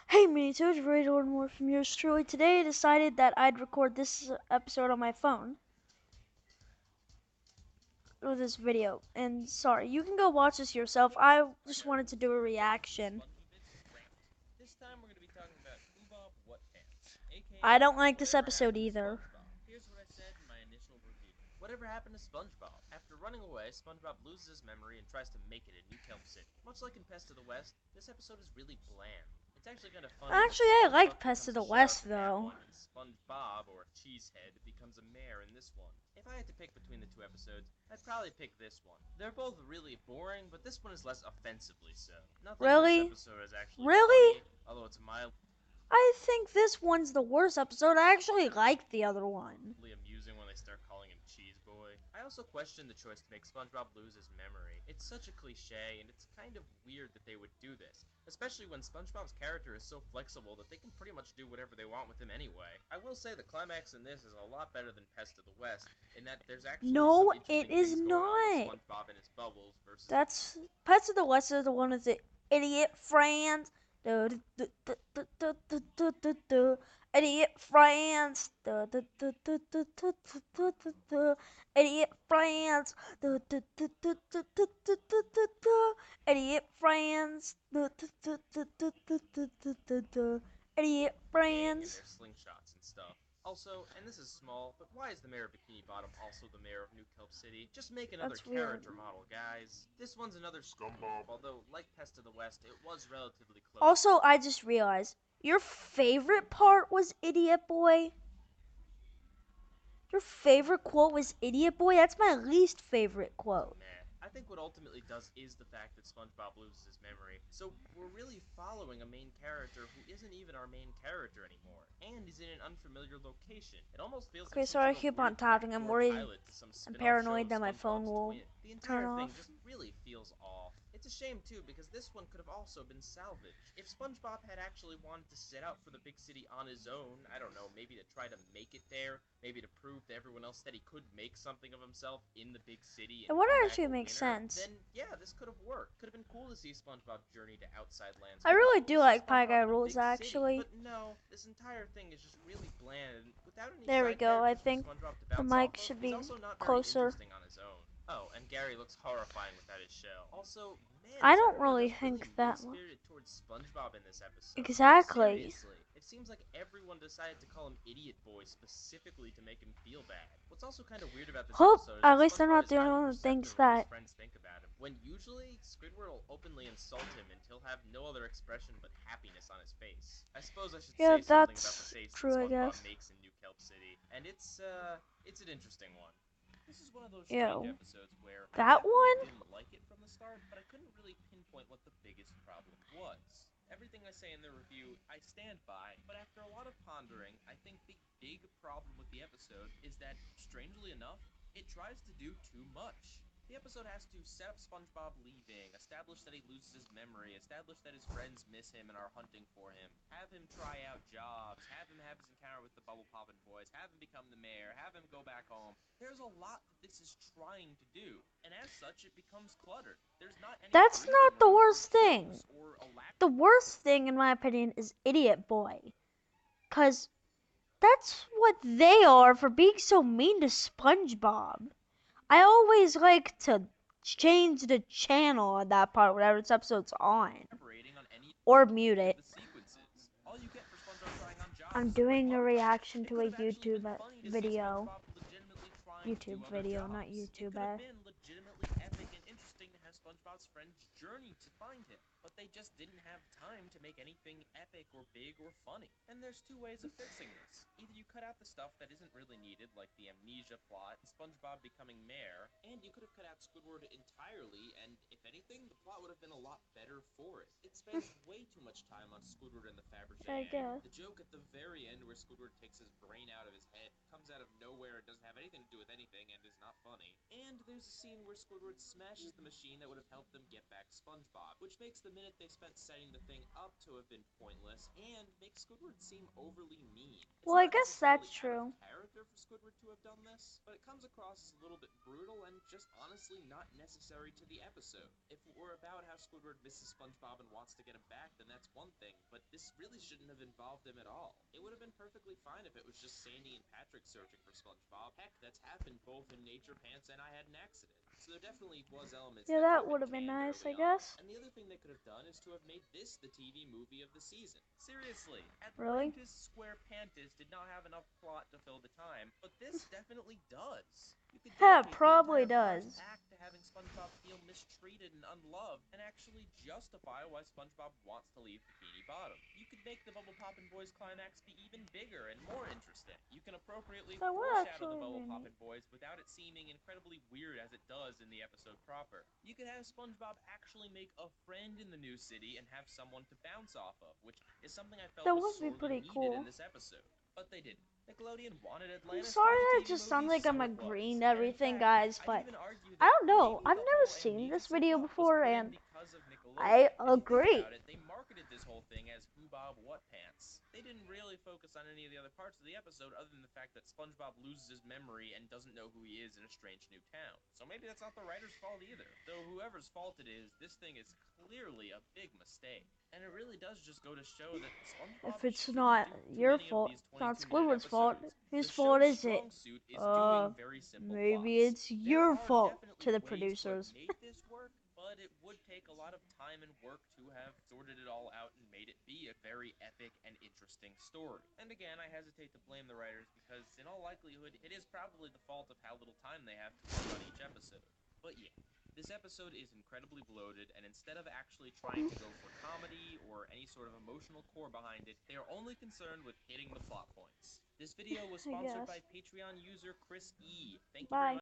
Hey mini-toads, ready to learn more from yours truly. Today I decided that I'd record this episode on my phone. Or this video. And sorry, you can go watch this yourself. I just wanted to do a reaction. This time we're going to be talking about Whobob What Pants, I aka don't like this Whatever episode Happened to either. SpongeBob. Here's what I said in my initial review. Whatever happened to SpongeBob? After running away, SpongeBob loses his memory and tries to make it in New Kelp City. Much like in Pest of the West, this episode is really bland. It's actually kind of funny that Actually, I like SpongeBob Pest of becomes the a sheriff West in that though. one, and SpongeBob, or Cheesehead, becomes a mayor in this one. If I had to pick between the two episodes, I'd probably pick this one. They're both really boring, but this one is less offensively so. Nothing in this Really? episode is actually Really? funny, although it's mild I think this one's the worst episode. I actually like the other one. amusing when they start calling him Cheese Boy. I also question the choice to make SpongeBob lose his memory. It's such a cliche, and it's kind of weird that they would do this, especially when SpongeBob's character is so flexible that they can pretty much do whatever they want with him anyway. I will say the climax in this is a lot better than Pest of the West, in that there's actually some No, it interesting is things going on with not. SpongeBob and his bubbles versus That's Pets of the West is the one with the idiot friends. Do, do, do, do, do, do, do, do, do. Idiot friends. Do, do, do, do, do, do, do, do, do, do. Idiot friends. Do, do, do, do, do, do, do, do, do, do. Idiot friends. Do, do, do, do, do, do, do, do, do, do. Idiot gang and friends. their slingshots and stuff. Also, and this is small, but why is the mayor of Bikini Bottom also the mayor of New Kelp City? Just make another That's weird. character model, guys. This one's another scumbag, although, like Pest of the West, it was relatively close. Also, I just realized your favorite part was Idiot Boy. Your favorite quote was Idiot Boy? That's my least favorite quote. Meh. I think what ultimately does is the fact that SpongeBob loses his memory. So we're really following a main character who isn't even our main character anymore, and he's in an unfamiliar location. It almost feels Okay, like some sorry I sort of keep on weird tapping. I'm backdoor worried. pilot to some I'm spin-off show paranoid of that my phone SpongeBob's will twin. The turn entire thing off. just really feels off. It's a shame too, because this one could have also been salvaged. If SpongeBob had actually wanted to set out for the big city on his own, I don't know, maybe to try to make it there, maybe to prove to everyone else that he could make something of himself in the big city It and would come back actually a make winner, sense. then yeah, this could have worked. Could have been cool to see SpongeBob's journey to outside lands I come really out, do to see like Pie SpongeBob Guy in a Rules big city. actually. But no, this entire thing is just really bland, and without any There we side go. I characters for think SpongeBob to the bounce mic off of, should he's be also not very closer. interesting on his own. Oh, and Gary looks horrifying without his shell. Also, man, I is don't everyone really just really think that one. mean-spirited towards SpongeBob in this episode? Like, Exactly. seriously. It seems like everyone decided to call him Idiot Boy specifically to make him feel bad. What's also kind of weird about this Hope episode is at that least I'm SpongeBob not is the only highly one that thinks perceptive of what his that. friends think about him, when usually Squidward will openly insult him and he'll have no other expression but happiness on his face. I suppose I should Yeah, say something about the that's face that true, I SpongeBob guess. makes in New Kelp City, and it's an interesting one. This is one of those strange Ew. episodes where I That definitely one? didn't like it from the start, but I couldn't really pinpoint what the biggest problem was. Everything I say in the review, I stand by, but after a lot of pondering, I think the big problem with the episode is that, strangely enough, it tries to do too much. The episode has to set up SpongeBob leaving, establish that he loses his memory, establish that his friends miss him and are hunting for him, have him try out jobs, have him have his encounter with the Bubble Poppin' Boys, have him become the mayor, have him go back home. There's a lot that this is trying to do, and as such, it becomes cluttered. There's not any That's breathing not the room for worst thing. jokes or a lack. The worst thing, in my opinion, is Idiot Boy. Because that's what they are for being so mean to SpongeBob. I always like to change the channel on that part, whatever this episode's on. On any Or mute of it. the sequences. All you get for SpongeBob trying on jobs I'm is a quick doing a love child. reaction It to could a have actually YouTube been funny to see video. SpongeBob legitimately trying to do YouTube other video, not jobs. It YouTube. could have been legitimately epic and interesting to have SpongeBob's friend's journey to find him, but they just didn't have time to make anything epic or big or funny. And there's two ways of fixing this. Either you cut out the stuff that isn't really needed, like the amnesia plot and SpongeBob becoming mayor, and you could have cut out Squidward entirely, and if anything, the plot would have been a lot better for it. It spends way too much time on Squidward and the Fabergé I egg. guess. The joke at the very end where Squidward takes his brain out of his head, comes out of nowhere, and doesn't have anything to do with anything, and is not funny. And there's a scene where Squidward smashes the machine that would have helped them get back SpongeBob, which makes the minute they spent setting the thing up to have been pointless, and makes Squidward seem overly mean. Well, I guess that's true. Character for Squidward to have done this, but it comes across as a little bit brutal and just honestly not necessary to the episode. If it were about how Squidward misses SpongeBob and wants to get him back, then that's one thing, but this really shouldn't have involved them at all. It would have been perfectly fine if it was just Sandy and Patrick searching for SpongeBob. Heck, that's happened both in Nature Pants and I Had an Accident. So there definitely was elements Yeah, that could that have would been have been canned nice, early I on. guess. And the other thing they could have done is to have made this the TV movie of the season. Seriously, Really? Atlantis SquarePantis did not have enough plot to fill the time, but this definitely does. You could Yeah, it dedicate the probably entire first does. act to having SpongeBob feel mistreated and unloved, and actually justify why SpongeBob wants to leave Bikini Bottom. You could make the Bubble Poppin' Boys climax be even bigger and more interesting. You can appropriately That would foreshadow the actually Bubble be neat. Poppin' Boys without it seeming incredibly weird as it does in the episode proper. You could have SpongeBob actually make a friend in the new city and have someone to bounce off of, which is something I felt That was would be sorely pretty needed in cool. this episode. But they didn't. Nickelodeon wanted I'm Atlantis to sorry be the that it TV just sounds movie, like so I'm it was. agreeing to And in everything, fact, guys, I'd but even argue I that don't know. maybe I've the never whole seen this amnesia video subplot was before, put in and because of Nickelodeon. I If you think agree. about it, they marketed this whole thing as Whobob What Pants. They didn't really focus on any of the other parts of the episode other than the fact that SpongeBob loses his memory and doesn't know who he is in a strange new town. So maybe that's not the writer's fault either. Though whoever's fault it is, this thing is clearly a big mistake. And it really does just go to show that SpongeBob If it's shouldn't not do too your many of fault, these it's not 22-minute Squidward's fault. episodes. Whose The fault show's is it? strong suit is doing very simple Maybe plots. it's There your are fault definitely to the ways to have producers. made this work, but it would take a lot of time and work to have sorted it all out and made it be a very epic and interesting story. And again, I hesitate to blame the writers because in all likelihood, it is probably the fault of how little time they have to work on each episode. But yeah, this episode is incredibly bloated, and instead of actually trying to go for comedy or any sort of emotional core behind it, they are only concerned with hitting the plot points. This video was I sponsored guess. by Patreon user Chris E. Thank you very Bye. much.